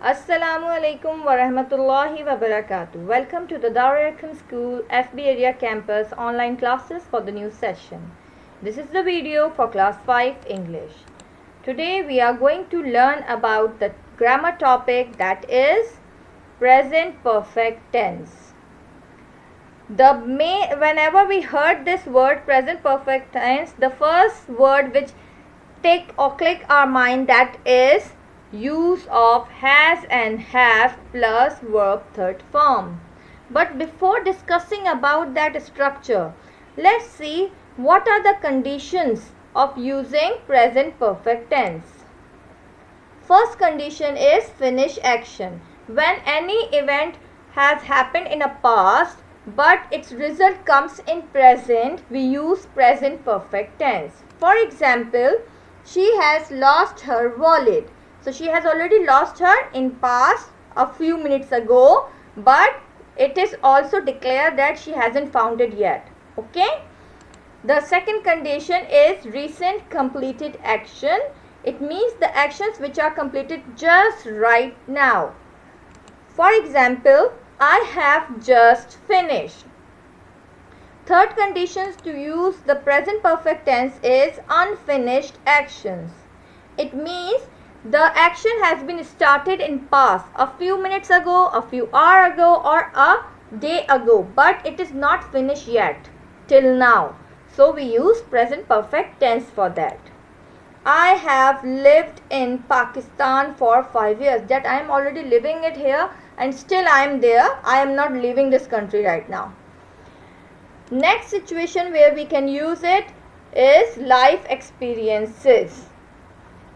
Assalamu alaikum wa rahmatullahi wa barakatuh. Welcome to the Darul Arqam School FB area campus online classes for the new session. This is the video for class 5 English. Today we are going to learn about the grammar topic, that is present perfect tense. Whenever we heard this word present perfect tense, the first word which take or click our mind, that is use of has and have plus verb third form. But before discussing about that structure, let's see what are the conditions of using present perfect tense. First condition is finish action. When any event has happened in a past but its result comes in present, we use present perfect tense. For example, she has lost her wallet. So she has already lost her in past a few minutes ago, but it is also declared that she hasn't found it yet. Okay. The second condition is recent completed action. It means the actions which are completed just right now. For example, I have just finished. Third condition to use the present perfect tense is unfinished actions. It means the action has been started in past a few minutes ago, a few hours ago, or a day ago, but it is not finished yet till now. So we use present perfect tense for that. I have lived in Pakistan for 5 years. That I am already living it here and still I am there. I am not leaving this country right now. Next situation where we can use it is life experiences.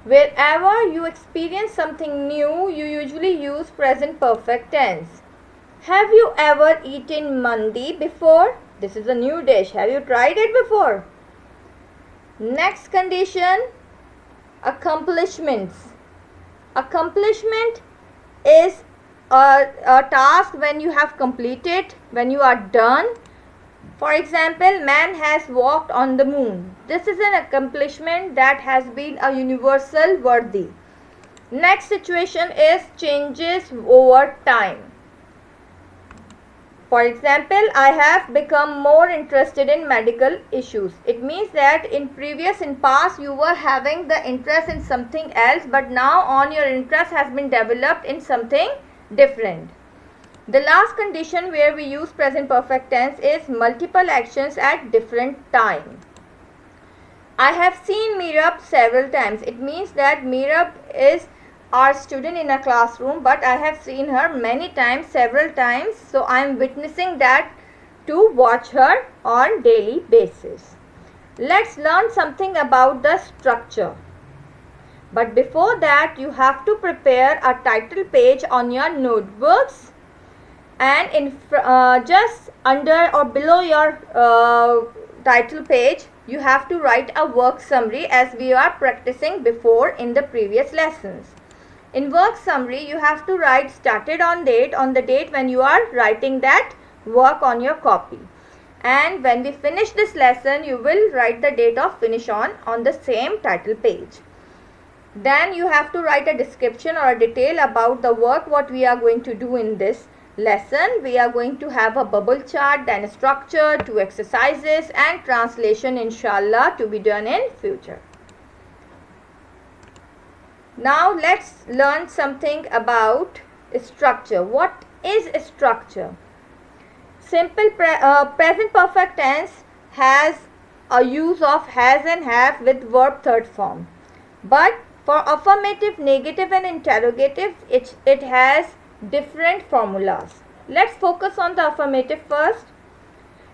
Wherever you experience something new, you usually use present perfect tense. Have you ever eaten mandi before? This is a new dish. Have you tried it before? Next condition, accomplishments. Accomplishment is a task when you have completed, when you are done. For example, man has walked on the moon. This is an accomplishment that has been a universal worthy. Next situation is changes over time. For example, I have become more interested in medical issues. It means that in past you were having the interest in something else, but now on your interest has been developed in something different. The last condition where we use present perfect tense is multiple actions at different time. I have seen Meerab several times. It means that Meerab is our student in a classroom, but I have seen her many times, several times. So I am witnessing that to watch her on daily basis. Let's learn something about the structure. But before that, you have to prepare a title page on your notebooks. And in just under or below your title page, you have to write a work summary as we are practicing before in the previous lessons. In work summary, you have to write started on the date when you are writing that work on your copy. And when we finish this lesson, you will write the date of finish on the same title page. Then you have to write a description or a detail about the work what we are going to do in this lesson. We are going to have a bubble chart, then a structure, 2 exercises and translation inshallah to be done in future. Now let's learn something about structure. What is structure? Simple present perfect tense has a use of has and have with verb third form. But for affirmative, negative and interrogative, it has different formulas. Let's focus on the affirmative first.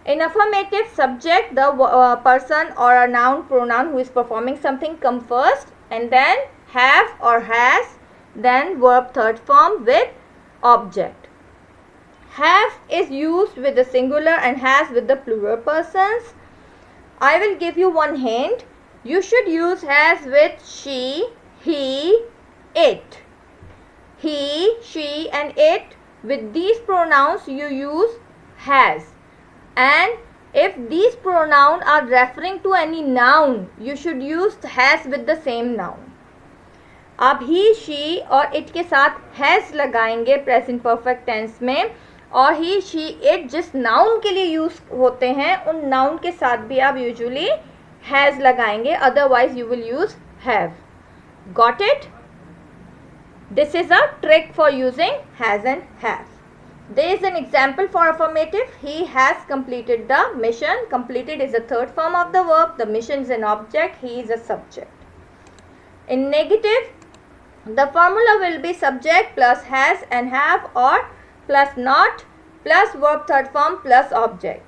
In affirmative, subject, the person or a noun pronoun who is performing something come first, and then have or has, then verb third form with object. Have is used with the singular and has with the plural persons. I will give you one hint. You should use has with she, he, it. He, she and it. With these pronouns you use has. And if these pronouns are referring to any noun, you should use has with the same noun. आप ही, she और it के साथ has लगाएंगे present perfect tense में, और ही, she, it जिस noun के लिए यूज होते हैं उन नाउन के साथ भी आप यूजुअली हैज़ लगाएंगे, otherwise you will use have. Got it? This is a trick for using has and have. There is an example for affirmative. He has completed the mission. Completed is the third form of the verb. The mission is an object. He is a subject. In negative, the formula will be subject plus has and have or plus not plus verb third form plus object.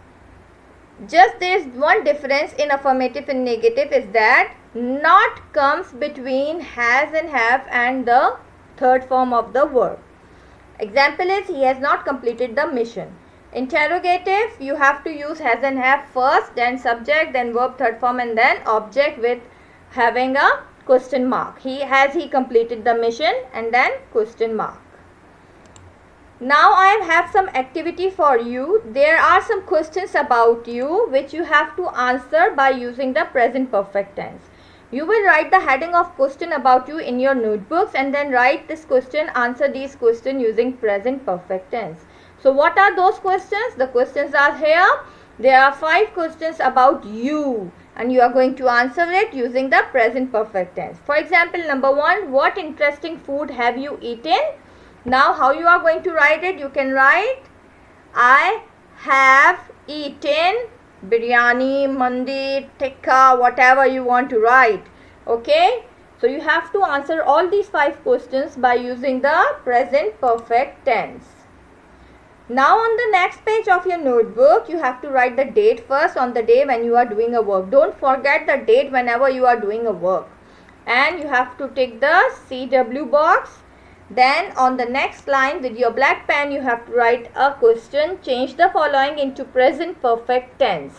Just there is one difference in affirmative and negative is that not comes between has and have and the third form of the verb. Example is he has not completed the mission. Interrogative, you have to use has and have first, then subject, then verb third form, and then object with having a question mark. Has he completed the mission, and then question mark. Now I have some activity for you. There are some questions about you which you have to answer by using the present perfect tense. You will write the heading of question about you in your notebooks and then write this question, answer these questions using present perfect tense. So what are those questions? The questions are here. There are 5 questions about you and you are going to answer it using the present perfect tense. For example, number 1, what interesting food have you eaten? Now how you are going to write it? You can write I have eaten biryani, mandi, tikka, whatever you want to write. Okay, so you have to answer all these 5 questions by using the present perfect tense. Now on the next page of your notebook, you have to write the date first on the day when you are doing a work. Don't forget the date whenever you are doing a work. And you have to tick the CW box. Then on the next line with your black pen, you have to write a question. Change the following into present perfect tense.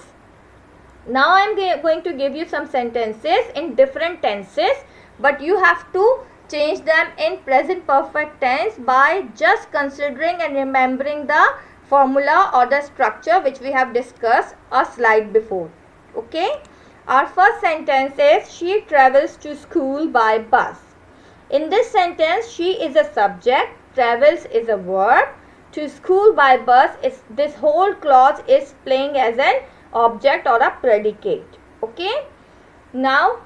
Now I am going to give you some sentences in different tenses, but you have to change them in present perfect tense by just considering and remembering the formula or the structure which we have discussed a slide before. Okay. Our first sentence is she travels to school by bus. In this sentence, she is a subject, travels is a verb, to school by bus is this whole clause is playing as an object or a predicate. Okay. Now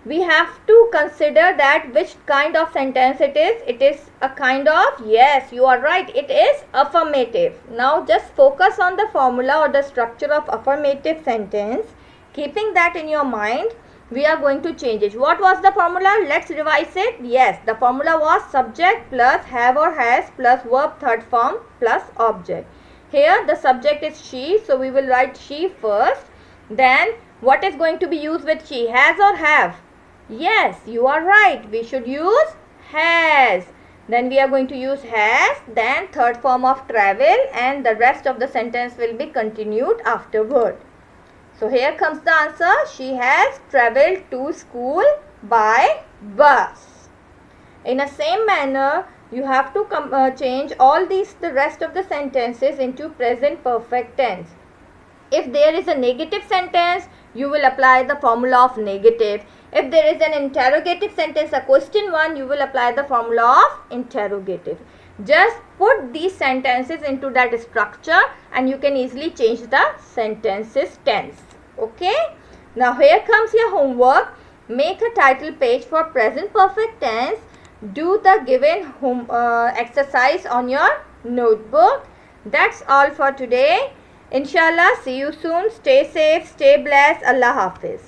we have to consider that which kind of sentence it is. It is a kind of, yes, you are right, it is affirmative. Now just focus on the formula or the structure of affirmative sentence. Keeping that in your mind, we are going to change it. What was the formula? Let's revise it. Yes, the formula was subject plus have or has plus verb third form plus object. Here the subject is she, so we will write she first. Then what is going to be used with she? Has or have? Yes, you are right. We should use has. Then we are going to use has, then third form of travel, and the rest of the sentence will be continued afterward. So here comes the answer. She has travelled to school by bus. In the same manner, you have to change all the rest of the sentences into present perfect tense. If there is a negative sentence, you will apply the formula of negative. If there is an interrogative sentence, a question one, you will apply the formula of interrogative. Just put these sentences into that structure and you can easily change the sentences tense. Okay. Now here comes your homework. Make a title page for present perfect tense. Do the given exercise on your notebook. That's all for today. Inshallah, see you soon. Stay safe, stay blessed. Allah Hafiz.